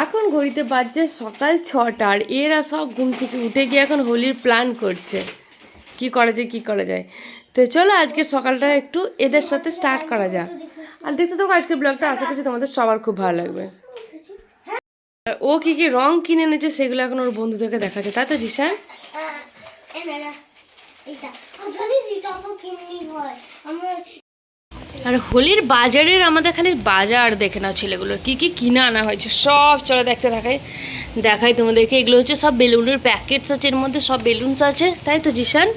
এখন ঘড়িতে বাজছে সকাল 6টা আর এরা সব ঘুম থেকে উঠে গিয়ে এখন হোলির প্ল্যান করছে কি করা যায়। তো চলো আজকে সকালটা একটু এদের সাথে স্টার্ট করা যাক। আর দেখতে থাকো আজকে ব্লগটা, আশা করছি তোমাদের সবার খুব ভালো লাগবে। ও কি কি রং কিনে এনেছে সেগুলো এখন ওর বন্ধুদেরকে দেখাচ্ছে, তাই তো জিশান? আর হোলির বাজারের আমাদের খালি বাজার দেখে নাও ছেলেগুলো কি কি কিনে আনা হয়েছে সব। চলো দেখতে দেখাই তোমাদেরকে। এগুলো হচ্ছে সব বেলুনের প্যাকেটস আছে, এর মধ্যে সব বেলুনস আছে, তাই তো জিশান?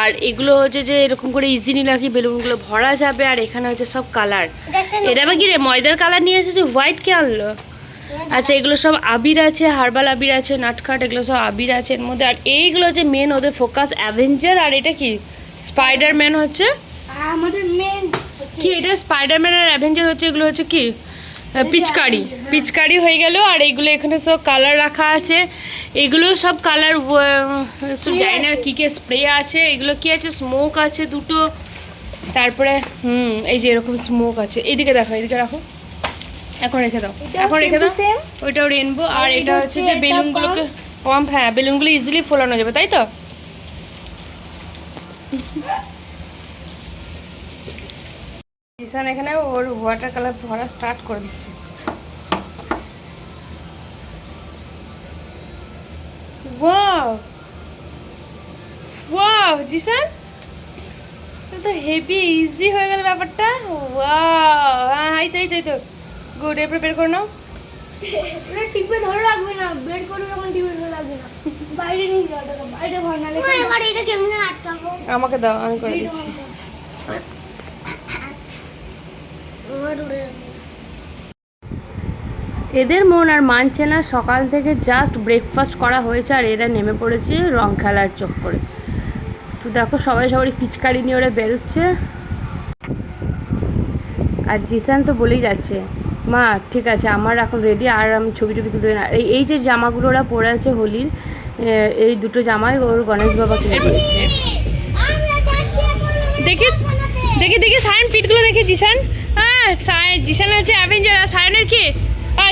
আর এগুলো হচ্ছে যে এরকম করে ইজিলি নাকি বেলুনগুলো ভরা যাবে। আর এখানে হচ্ছে সব কালার। এটা আবার কি রে, ময়দার কালার নিয়ে এসেছে, হোয়াইট কে আনলো? আচ্ছা, এগুলো সব আবির আছে, হার্বাল আবির আছে, নাটখাট, এগুলো সব আবির আছে এর মধ্যে। আর এইগুলো যে মেন ওদের ফোকাস অ্যাভেঞ্জার। আর এটা কি স্পাইডারম্যান হচ্ছে আমাদের মেন কি, এটা স্পাইডারম্যান আর অ্যাভেঞ্জার হচ্ছে। এগুলো হচ্ছে কি পিচকারি হয়ে গেল। আর এইগুলো এখানে সব কালার রাখা আছে, এগুলো সব কালার সব জানি না কী কে স্প্রে আছে। এগুলো কি আছে, স্মোক আছে দুটো। তারপরে এই যে এরকম স্মোক আছে। এইদিকে দেখো, এদিকে রাখো, এখন রেখে দাও ওইটাও রেনবো। আর এটা হচ্ছে যে বেলুনগুলোকে হ্যাঁ বেলুনগুলো ইজিলি ফোলানো যাবে, তাই তো? জিসান এখানে ওর ওয়াটার কালার ভরা স্টার্ট করে দিচ্ছে। ওয়াও ওয়াও জিসান, তো হেভি ইজি হয়ে গেল ব্যাপারটা। ওয়াও, হ্যাঁ এই তো গুড। এরপরে বের করে নাও। এটা টিপে ধরে রাখবে না, বের করে যখন টিপে ধরে রাখবে না, বাইরে নিয়ে যাও, বাইরে ভর না লেখা। এবার এটা কেমনে আটকাবো? আমাকে দাও, আমি করে দিচ্ছি। এদের মন আর মানছে না। সকাল থেকে জাস্ট ব্রেকফাস্ট করা হয়েছে আর এরা নেমে পড়েছে রং খেলার চোখ করে। তো দেখো সবাই সবারই পিচকারি নিয়ে ওরা বেরোচ্ছে। আর জিসান তো বলেই যাচ্ছে, মা ঠিক আছে আমার এখন রেডি, আর আমি ছবি তুলতে না। এই যে জামাগুলো ওরা পরে আছে হোলির, এই দুটো জামাই ওর গণেশ বাবা কিনে দিয়েছে। দেখি সায়ন পিঠগুলো দেখি। জিসান জিসান হচ্ছে অ্যাভেঞ্জার, আর সায়নের কি?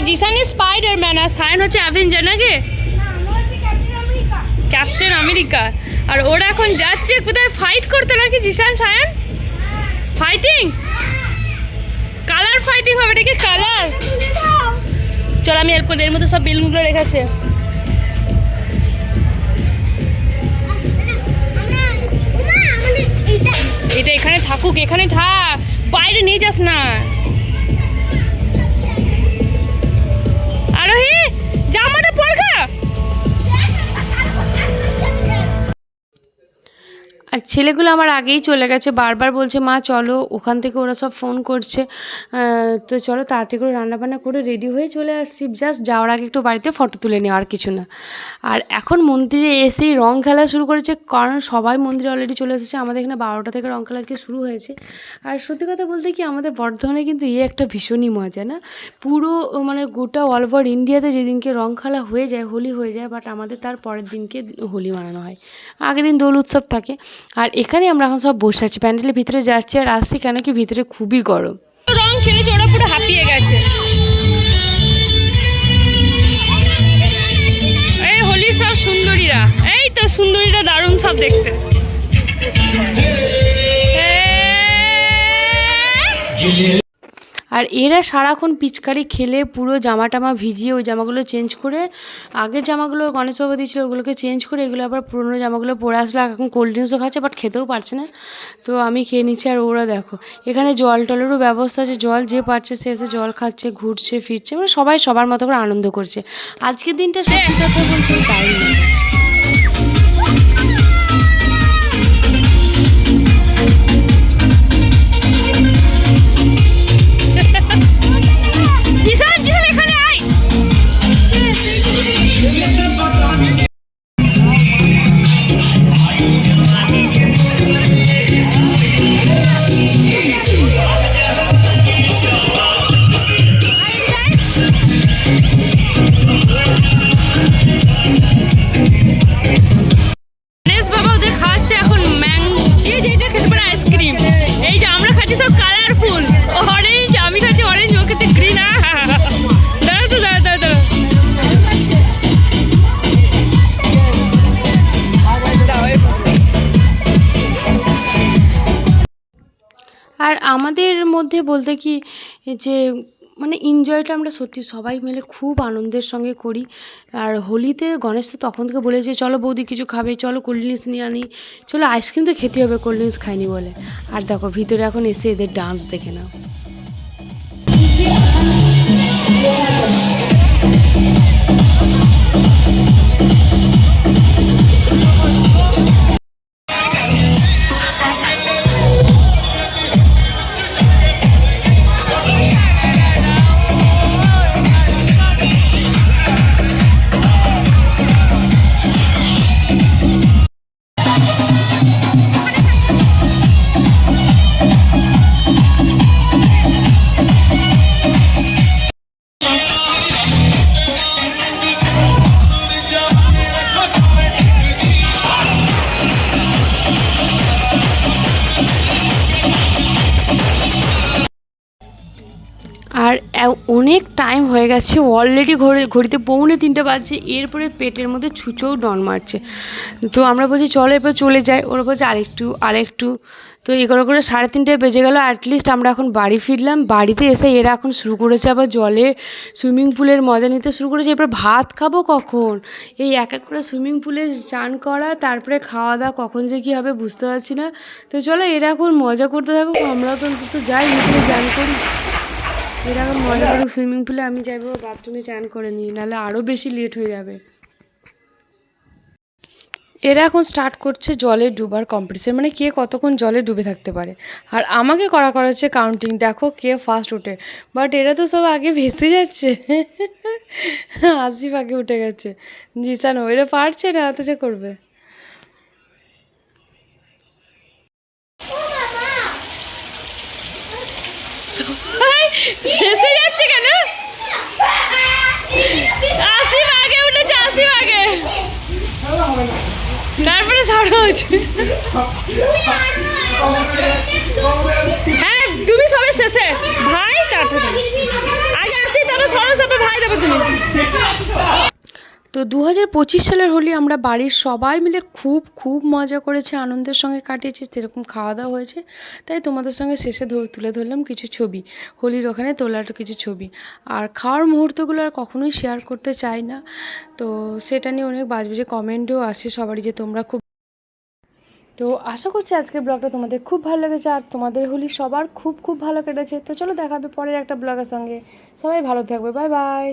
জিসান স্পাইডারম্যান আর সায়ন হচ্ছে অ্যাভেঞ্জার নাকি ক্যাপ্টেন আমেরিকা। আর ওরা এখন যাচ্ছে কোথায় ফাইট করতে নাকি Jisan Sayan? Fighting, colour fighting হবে নাকি? কালার, চল আমি হেল্প করি। এর মধ্যে সব বেলুনগুলো রেখেছে। এটা এখানে থাকুক, এখানে থাক, বাইরে নিয়ে যাস না। আরোহী জামাটা পরগা। আর ছেলেগুলো আমার আগেই চলে গেছে, বারবার বলছে মা চলো, ওখান থেকে ওরা সব ফোন করছে। তো চলো তাড়াতাড়ি করে রান্নাবান্না করে রেডি হয়ে চলে আসছি। জাস্ট যাওয়ার আগে একটু বাড়িতে ফটো তুলে নেওয়া, আর কিছু না। আর এখন মন্দিরে এসেই রং খেলা শুরু করেছে, কারণ সবাই মন্দিরে অলরেডি চলে এসেছে। আমাদের এখানে 12টা থেকে রং খেলা শুরু হয়েছে। আর সত্যি কথা বলতে কি, আমাদের বর্ধমানে কিন্তু একটা ভীষণই মজা না, পুরো মানে গোটা অল ওভার ইন্ডিয়াতে যেদিনকে রং খেলা হয়ে যায়, হোলি হয়ে যায়, বাট আমাদের তার পরের দিনকে হোলি মানানো হয়। আগের দিন দোল উৎসব থাকে। আর এখানে আমরা এখন সব বসে আছি, প্যান্ডেলের ভিতরে যাচ্ছি আর আসছি, কেন কি ভিতরে খুবই গরম। রং খেলেছে, ওরা পুরো হাঁপিয়ে গেছে। এই হোলির সব সুন্দরীরা, এই তো সুন্দরীরা দারুণ সব দেখতে। আর এরা সারাক্ষণ পিচকারি খেলে পুরো জামা টামা ভিজিয়ে ওই জামাগুলো চেঞ্জ করে, আগের জামাগুলো গণেশ বাবা দিয়েছিল ওগুলোকে চেঞ্জ করে এগুলো আবার পুরোনো জামাগুলো পরে আসলে। এখন কোল্ড ড্রিঙ্কসও খাচ্ছে, বাট খেতেও পারছে না। তো আমি খেয়ে নিচ্ছি। আর ওরা দেখো এখানে জল টলেরও ব্যবস্থা আছে, জল যে পারছে সে এসে জল খাচ্ছে, ঘুরছে ফিরছে, মানে সবাই সবার মতো করে আনন্দ করছে। আজকের দিনটা সত্যি কথা বলতে তাই। আমাদের মধ্যে বলতে কি যে মানে এনজয়টা আমরা সত্যি সবাই মিলে খুব আনন্দের সঙ্গে করি। আর হোলিতে গণেশ তো তখন থেকে বলেছে চলো বৌদি কিছু খাবে, চলো কোল্ড ড্রিঙ্কস নিয়ে আনি, চলো আইসক্রিম তো খেতে হবে, কোল্ড ড্রিঙ্কস খাইনি বলে। আর দেখো ভিতরে এখন এসে এদের ডান্স দেখে নাও। আর অনেক টাইম হয়ে গেছে অলরেডি, ঘড়িতে 2:45 বাজছে, এরপরে পেটের মধ্যে ছুঁচোও ডন মারছে। তো আমরা বলছি চলো এরপর চলে যাই, ওরা বলছে আরেকটু। তো এগুলো করে 3:30 বেজে গেল। অ্যাটলিস্ট আমরা এখন বাড়ি ফিরলাম। বাড়িতে এসে এরা এখন শুরু করেছে আবার জলে সুইমিং পুলের মজা নিতে শুরু করেছে। এরপর ভাত খাবো কখন, এই এক এক করে সুইমিং পুলে চান করা, তারপরে খাওয়া দাওয়া কখন যে কী হবে বুঝতে পারছি না। তো চলো এরা এখন মজা করতে থাকুক, আমরাও তো অন্তত যাই ভিতরে চান করি। এরা এখন মজা করুক সুইমিং পুলে, আমি যাইবো বাথরুমে চান করে নিই, নাহলে আরও বেশি লেট হয়ে যাবে। এরা এখন স্টার্ট করছে জলে ডুবার কম্পিটিশন, মানে কে কতক্ষণ জলে ডুবে থাকতে পারে। আর আমাকে করা হচ্ছে কাউন্টিং, দেখো কে ফার্স্ট ওঠে। বাট এরা তো সব আগে ভেসে যাচ্ছে। আসিফ আগে উঠে গেছে, জিসানো এরা পারছে না, অথচ করবে। ভেসে যাচ্ছে কেন? আসিফ আগে উঠেছে, আসিফ আগে, তারপরে ছাড়া হয়েছে। হ্যাঁ তুমি সবাই শেষে ভাই, তারপরে আগে আসি, তারপর সরো, তারপর ভাই, তারপর তুমি। তো 2025 সালের হোলি আমরা বাড়ির সবাই মিলে খুব খুব মজা করেছি, আনন্দের সঙ্গে কাটিয়েছি, সেরকম খাওয়া দাওয়া হয়েছে। তাই তোমাদের সঙ্গে শেষে তুলে ধরলাম কিছু ছবি, হোলির ওখানে তোলা কিছু ছবি। আর খাওয়ার মুহূর্তগুলো আর কখনোই শেয়ার করতে চাই না। তো সেটা নিয়ে অনেক বাজে কমেন্টও আসে সবারই যে তোমরা খুব। তো আশা করছি আজকের ব্লগটা তোমাদের খুব ভালো লেগেছে, আর তোমাদের হোলি সবার খুব খুব ভালো কেটেছে। তো চলো দেখা হবে পরের একটা ব্লগের সঙ্গে, সবাই ভালো থাকবে, বাই বাই।